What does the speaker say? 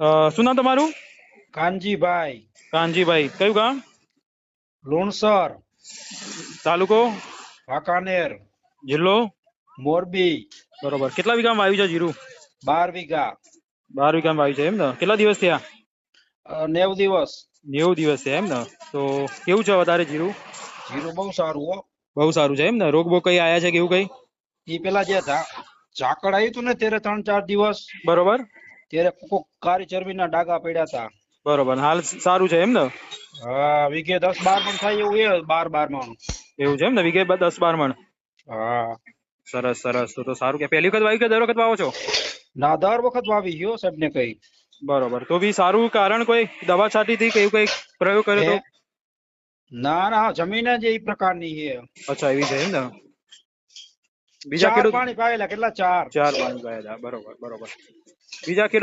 શું નામ તમારું? કાનજીભાઈ કાનજીભાઈ. કયું ગામ? લુણસર, તાલુકો? વાંકાનેર, જિલ્લો? મોરબી. બરોબર. કેટલા વીઘામાં વાવ્યું છે જીરું? 12 વીઘા. 12 વીઘામાં વાવ્યું છે એમ ને? કેટલા દિવસ થયા? 90 દિવસ. 90 દિવસ થયા એમ ને? તો કેવું છે વધારે જીરું? જીરું બહુ સારું હો. બહુ સારું છે એમ ને? રોગ બોગ કઈ આયા છે કે એવું કઈ? એ પેલા જે ઝાકળ આવ્યું હતું ને ત્યારે 3-4 દિવસ બરોબર. ત્યારે કોક કાળી ચરબીના ડાઘા પડ્યા હતા. બરોબર. હાલ સારું છે એમ ને? હા, વીઘે 10-12 મણ થાય એવું એ 12 મણ. એવું છે એમ ને? વીઘે 10-12 મણ. હા. સરસ સરસ. તો સારું. કે પહેલી વખત વાવ્યું કે દર વખત વાવો છો? ના, દર વખત વાવી ગયો સાહેબ ને કઈ. બરોબર. તો બી સારું કારણ કોઈ દવા છાંટી હતી કે એવું કઈ પ્રયોગ કર્યો હે? તો? ના ના, જમીન જ એ પ્રકારની છે. અચ્છા, એવી છે એમ ને? બીજા 4 ખેડૂત પાણી પાયેલા, કેટલા 4? 4 પાણી ગયા હતા. બરોબર બરોબર. બીજા ખેડૂત